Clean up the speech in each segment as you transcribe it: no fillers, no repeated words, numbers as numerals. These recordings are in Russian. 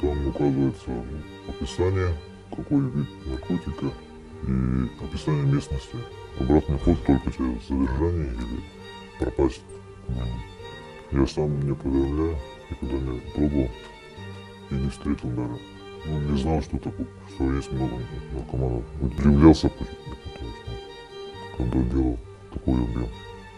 Там указывается описание, какой вид наркотика и описание местности. Обратный ход только через задержание или пропасть. Я сам не проверяю, никогда не пробовал и не встретил даже. Не знал, что такое, что есть много наркоманов. Удивлялся, когда делал такой объем.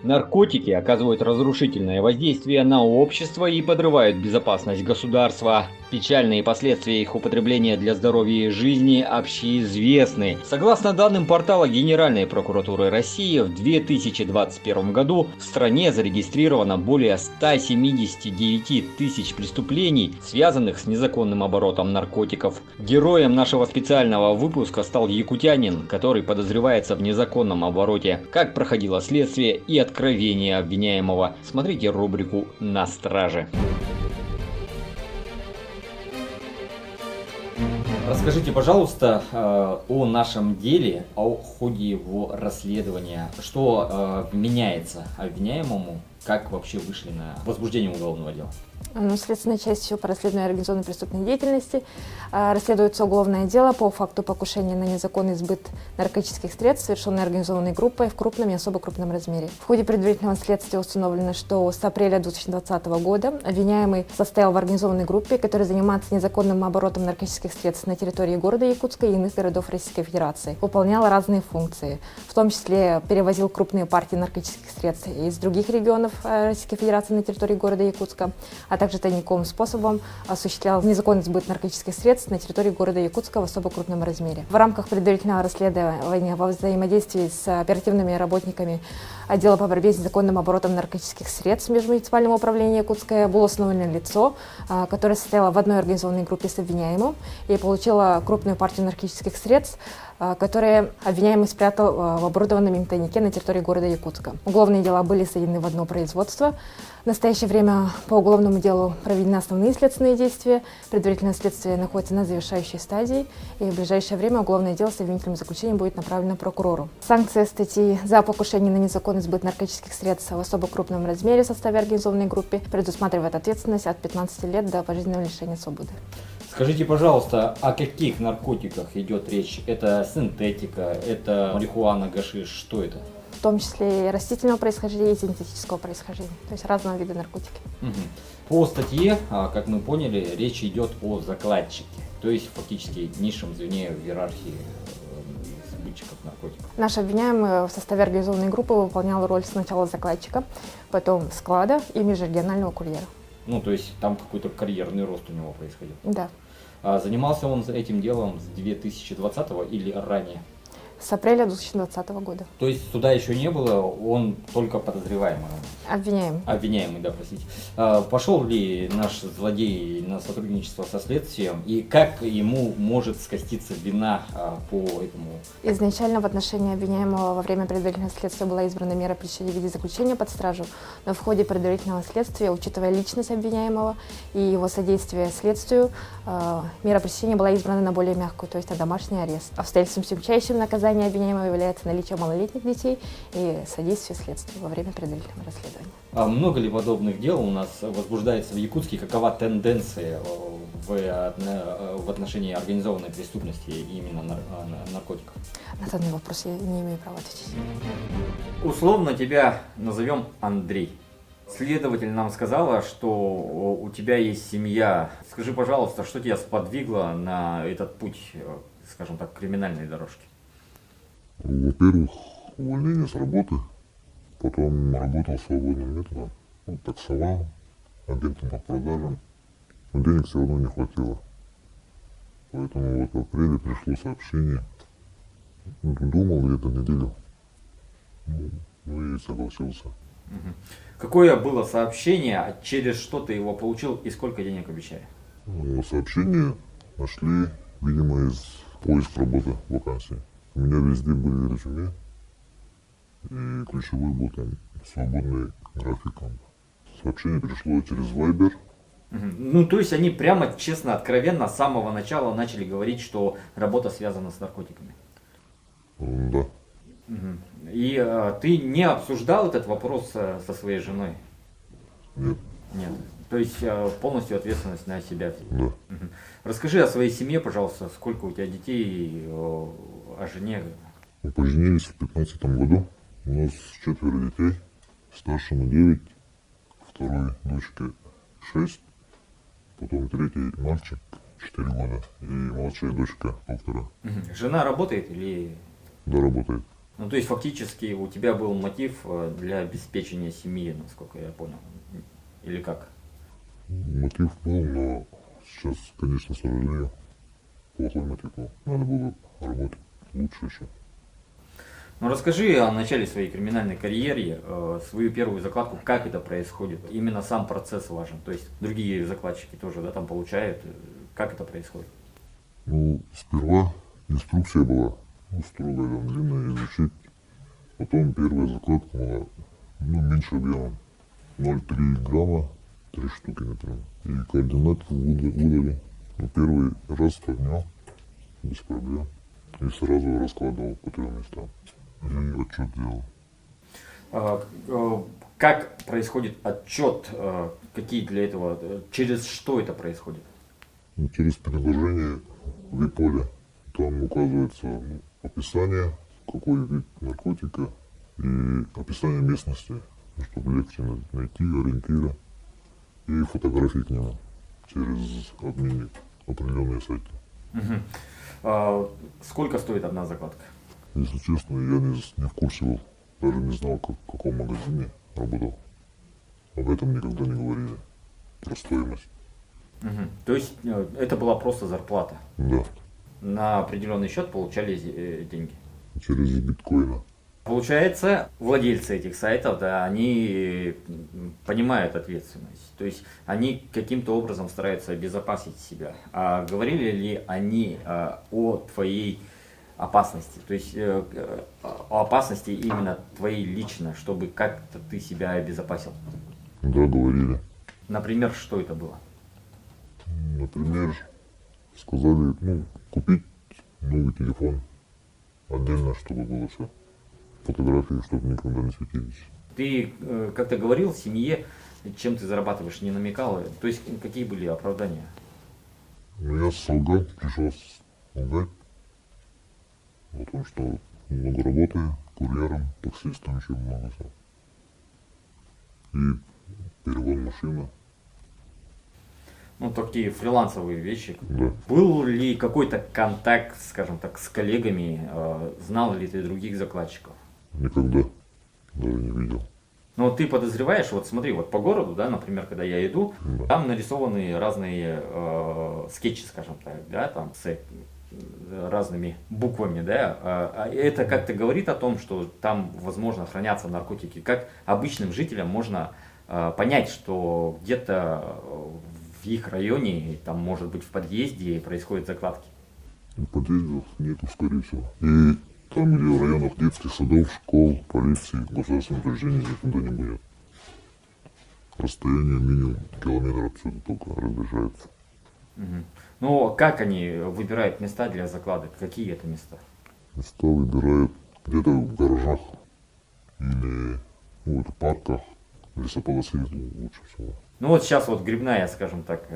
Наркотики оказывают разрушительное воздействие на общество и подрывают безопасность государства. Печальные последствия их употребления для здоровья и жизни общеизвестны. Согласно данным портала Генеральной прокуратуры России, в 2021 году в стране зарегистрировано более 179 тысяч преступлений, связанных с незаконным оборотом наркотиков. Героем нашего специального выпуска стал якутянин, который подозревается в незаконном обороте. Как проходило следствие и откровение обвиняемого. Смотрите рубрику «На страже». Расскажите, пожалуйста, о нашем деле, о ходе его расследования. Что меняется обвиняемому? Как вообще вышли на возбуждение уголовного дела? Следственной частью по расследованию организованной преступной деятельности расследуется уголовное дело по факту покушения на незаконный сбыт наркотических средств, совершенной организованной группой в крупном и особо крупном размере. В ходе предварительного следствия установлено, что с апреля 2020 года обвиняемый состоял в организованной группе, которая занимается незаконным оборотом наркотических средств на территории города Якутска и иных городов Российской Федерации. Выполнял разные функции, в том числе перевозил крупные партии наркотических средств из других регионов Российской Федерации на территории города Якутска, а также тайниковым способом осуществлял незаконный сбыт наркотических средств на территории города Якутска в особо крупном размере. В рамках предварительного расследования во взаимодействии с оперативными работниками отдела по борьбе с незаконным оборотом наркотических средств Межмуниципального управления Якутска было установлено лицо, которое состояло в одной организованной группе с обвиняемым и получило крупную партию наркотических средств, которые обвиняемый спрятал в оборудованном им тайнике на территории города Якутска. Уголовные дела были соединены в одно производство. В настоящее время по уголовному делу проведены основные следственные действия. Предварительное следствие находится на завершающей стадии, и в ближайшее время уголовное дело с обвинительным заключением будет направлено прокурору. Санкция статьи за покушение на незаконный сбыт наркотических средств в особо крупном размере в составе организованной группы предусматривает ответственность от 15 лет до пожизненного лишения свободы. Скажите, пожалуйста, о каких наркотиках идет речь? Это синтетика, это марихуана, гашиш, что это? В том числе и растительного происхождения, и синтетического происхождения, то есть разного вида наркотики. По статье, как мы поняли, речь идет о закладчике, то есть фактически низшем звене в иерархии сбытчиков наркотиков. Наш обвиняемый в составе организованной группы выполнял роль сначала закладчика, потом склада и межрегионального курьера. Ну, то есть там какой-то карьерный рост у него происходил. Да. Занимался он этим делом с 2020 или ранее? С апреля 2020 года. То есть суда еще не было, он только подозреваемый? Обвиняемый. Обвиняемый, да, простите. Пошел ли наш злодей на сотрудничество со следствием и как ему может скоститься вина по этому? Изначально в отношении обвиняемого во время предварительного следствия была избрана мера пресечения в виде заключения под стражу, но в ходе предварительного следствия, учитывая личность обвиняемого и его содействие следствию, мера пресечения была избрана на более мягкую, то есть на домашний арест. Обстоятельством смягчающим наказания обвиняемого является наличие малолетних детей и содействие следствию во время предварительного расследования. А много ли подобных дел у нас возбуждается в Якутске? Какова тенденция в отношении организованной преступности именно наркотиков? На данный вопрос я не имею права ответить. Условно тебя назовем Андрей. Следователь нам сказала, что у тебя есть семья. Скажи, пожалуйста, что тебя сподвигло на этот путь, скажем так, криминальной дорожки? Во-первых, увольнение с работы. Потом работал свободным методом. Таксовал, агентом по продажам. Но денег все равно не хватило. Поэтому вот в апреле пришло сообщение. Думал где-то неделю. Ну и согласился. Какое было сообщение, через что ты его получил и сколько денег обещали? Сообщение нашли, видимо, из поиска работы, вакансии. У меня везде были резюме. И ключевой был там свободный график. Сообщение пришло через Viber. Ну, то есть они прямо, честно, откровенно с самого начала начали говорить, что работа связана с наркотиками. Да. И ты не обсуждал этот вопрос со своей женой? Нет. Нет. То есть полностью ответственность на себя. Да. Мгм. Расскажи о своей семье, пожалуйста, сколько у тебя детей, о жене. Мы поженились в 2015 году. У нас 4 детей. Старшему 9, второй дочке 6, потом третий мальчик 4 года и младшая дочка 1,5. Мгм. Жена работает или... Да, работает. Ну, то есть фактически у тебя был мотив для обеспечения семьи, насколько я понял. Или как? Мотив был, но сейчас, конечно, сожалею. Плохой мотив был. Надо было работать лучше еще. Ну, расскажи о начале своей криминальной карьеры, свою первую закладку, как это происходит. Именно сам процесс важен. То есть другие закладчики тоже, да, там получают. Как это происходит? Ну, сперва инструкция была, ну, строгая, там, длинная, изучить. Потом первая закладка была, ну, меньше объемом. 0,3 грамма, 3 штуки, например. И координаты выдали. Ну, первый раз поднял, без проблем. И сразу раскладывал по 3 местам. И отчет делал. Как происходит отчет? Какие для этого? Через что это происходит? Ну, через приложение ВИП-поле. Там указывается, ну, описание, какой вид наркотика и описание местности, чтобы легче найти ориентиры и фотографии к нему через обменник, определенные сайты. Мгм. Сколько стоит одна закладка? Если честно, я не в курсе был, даже не знал, в каком магазине работал. Об этом никогда не говорили, про стоимость. Мгм. То есть это была просто зарплата. Да, На определенный счет получались деньги. через биткоина. Получается, владельцы этих сайтов, да, они понимают ответственность. То есть они каким-то образом стараются обезопасить себя. А говорили ли они о твоей опасности? То есть о опасности именно твоей лично, чтобы как-то ты себя обезопасил? Да, говорили. Например, что это было? Например, сказали, ну, купить новый телефон отдельно, чтобы было все. Фотографии, чтобы никогда не светились. Ты как-то говорил в семье, чем ты зарабатываешь, не намекал? То есть какие были оправдания? Ну, я солгал, пришел солгать о том, что много работаю, курьером, таксистом еще много всего. И перегон машины. Ну, такие фрилансовые вещи. Да. Был ли какой-то контакт, скажем так, с коллегами? Знал ли ты других закладчиков? Никогда даже не видел. Ну, вот ты подозреваешь, вот смотри, вот по городу, да, например, когда я иду, Да. там нарисованы разные скетчи, скажем так, да, там с разными буквами, да. Это как-то говорит о том, что там, возможно, хранятся наркотики. Как обычным жителям можно понять, что где-то в их районе, там, может быть, в подъезде происходят закладки? И подъездов нету, скорее всего. И там или в районах детских садов, школ, полиции, государственных учреждений здесь никуда не будет. Расстояние минимум километр отсюда только разрешается. Мгм. Ну, как они выбирают места для закладок? Какие это места? Места выбирают где-то в гаражах или, ну, в парках, лесополосы лучше всего. Ну вот сейчас вот грибная, скажем так,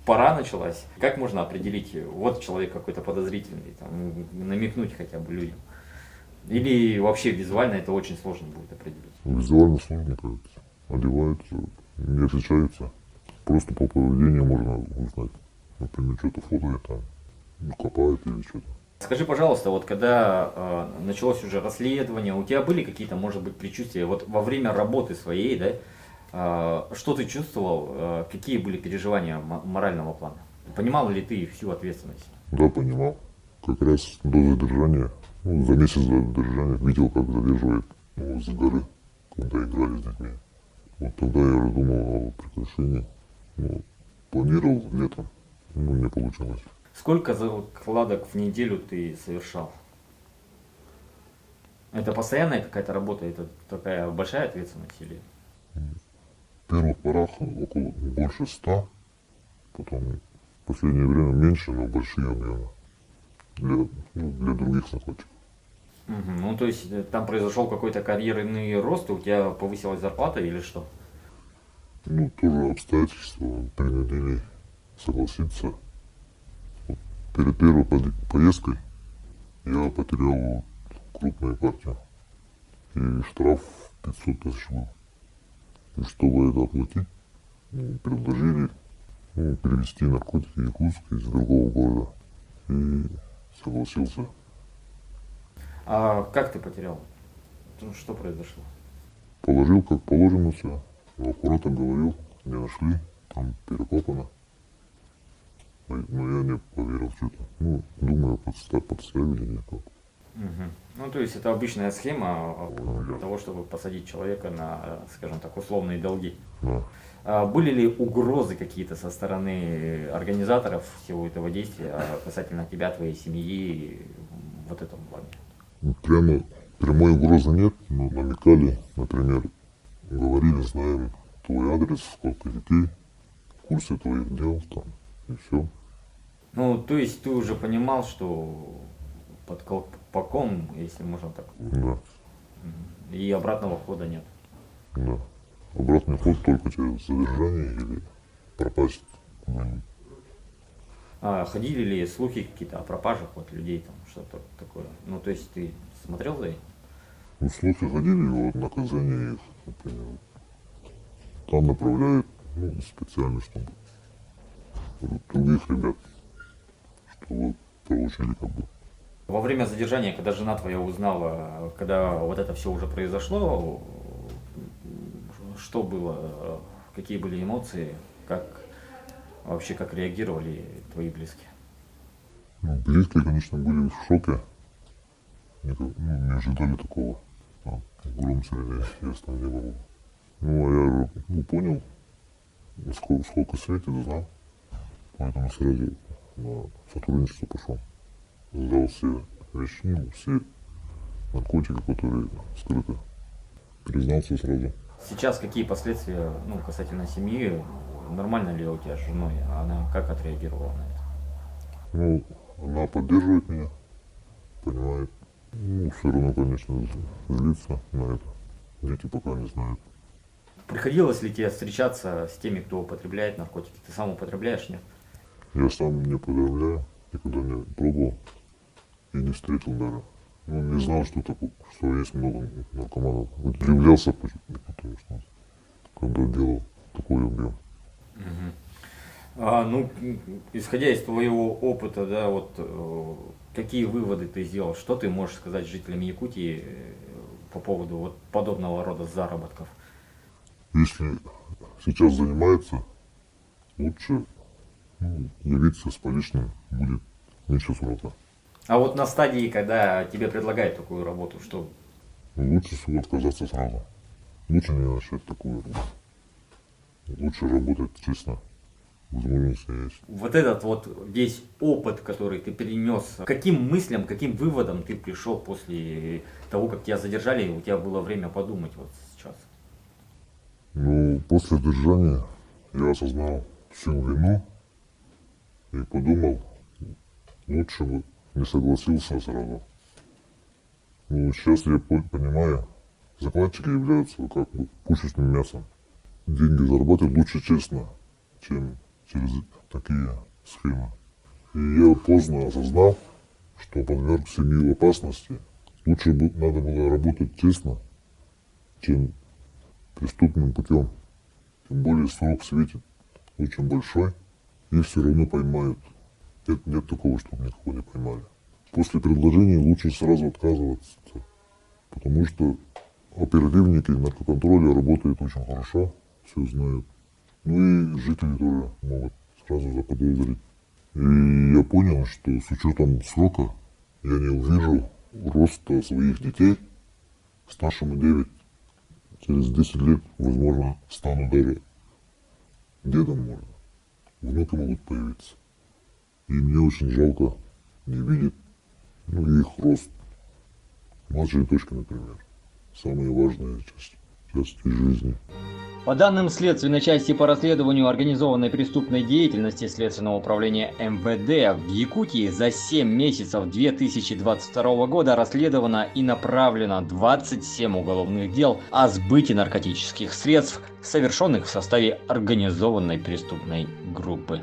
пора началась. Как можно определить, вот человек какой-то подозрительный, там, намекнуть хотя бы людям? Или вообще визуально это очень сложно будет определить? Визуально сложно, кажется. Одеваются, не отличаются. Просто по поведению можно узнать. Например, что-то фото там, ну, копают или что-то. Скажи, пожалуйста, вот когда началось уже расследование, у тебя были какие-то, может быть, предчувствия, вот во время работы своей, да, что ты чувствовал, какие были переживания морального плана? Понимал ли ты всю ответственность? Да, понимал. Как раз до задержания, ну, за месяц до задержания видел, как задерживают, ну, с горы, когда играли с детьми. Вот тогда я уже думал о прекращении. Ну, планировал летом, но не получилось. Сколько закладок в неделю ты совершал? Это постоянная какая-то работа, это такая большая ответственность или? В первых порах около больше 100, потом в последнее время меньше, но большие объемы для других наркотиков. Мгм. Ну, то есть там произошел какой-то карьерный рост, и у тебя повысилась зарплата или что? Ну, тоже обстоятельства принудили согласиться. Вот перед первой поездкой я потерял крупную партию. И штраф 500 тысяч был. И чтобы это оплатить, предложили перевезти наркотики в Якутск из другого города. И согласился. А как ты потерял? Что произошло? Положил, как положено все. Аккуратно говорил, не нашли, там перекопано. Но я не поверил что-то. Ну, думаю, подставили или как. Мгм. Ну, то есть это обычная схема Да. того, чтобы посадить человека на, скажем так, условные долги. Да. А были ли угрозы какие-то со стороны организаторов всего этого действия касательно тебя, твоей семьи, вот этом плане? Прямо прямой угрозы нет, но намекали, например, говорили, знаем твой адрес, сколько детей, в курсе твоих дел там, и все. Ну, то есть ты уже понимал, что под колпаком, если можно так, Да, и обратного хода нет. да. Обратный ход только через задержание или пропасть куда-нибудь. А ходили ли слухи какие-то о пропажах от людей, там, что-то такое? Ну, то есть ты смотрел за этим? Ну, слухи ходили, вот наказание их, например, там направляют, специально, чтобы других ребят, чтобы получили как бы. Во время задержания, когда жена твоя узнала, когда вот это все уже произошло, что было, какие были эмоции, как вообще как реагировали твои близкие? Ну, близкие, конечно, были в шоке. Не ожидали такого. Гром среди ясно не было. Ну, а я понял, сколько светит, знал. Поэтому сразу на сотрудничество пошел. Сдал все вещи, все наркотики, которые скрыты. Признался сразу. Сейчас какие последствия, ну, касательно семьи, нормально ли у тебя с женой, она как отреагировала на это? Ну, она поддерживает меня, понимает. Ну, все равно, конечно, злится на это. Дети пока не знают. Приходилось ли тебе встречаться с теми, кто употребляет наркотики? Ты сам употребляешь, нет? Я сам не поздравляю, никогда не пробовал и не встретил даже. Ну, не знал, что такое, что есть много наркоманов. Удивлялся, потому что когда делал такой объем. Ну, исходя из твоего опыта, да, вот какие выводы ты сделал? Что ты можешь сказать жителям Якутии по поводу вот подобного рода заработков? Если сейчас занимается, лучше явиться с поличным, будет меньше срока. А вот на стадии, когда тебе предлагают такую работу, что? Лучше всего отказаться сразу. Лучше не начать такую работу. Лучше работать честно. Возможности есть. Вот этот вот весь опыт, который ты перенес, каким мыслям, каким выводом ты пришел после того, как тебя задержали, и у тебя было время подумать вот сейчас? Ну, после задержания я осознал всю вину и подумал, лучше бы не согласился сразу. Ну, сейчас я понимаю, закладчики являются как бы пушечным мясом. Деньги зарабатывать лучше честно, чем через такие схемы. И я поздно осознал, что подверг семью опасности. Лучше бы надо было работать честно, чем преступным путем. Тем более срок светит очень большой, и все равно поймают. Нет такого, чтобы никого не поймали. После предложения лучше сразу отказываться, потому что оперативники наркоконтроля работают очень хорошо, все знают. Ну и жители тоже могут сразу заподозрить. И я понял, что с учетом срока я не увижу роста своих детей. Старшему 9, через 10 лет, возможно, стану даже дедом, можно. Внуки могут появиться. И мне очень жалко не видеть их рост. Младшие дочки, например. Самая важная часть жизни. По данным следственной части по расследованию организованной преступной деятельности Следственного управления МВД в Якутии за 7 месяцев 2022 года расследовано и направлено 27 уголовных дел о сбыте наркотических средств, совершенных в составе организованной преступной группы.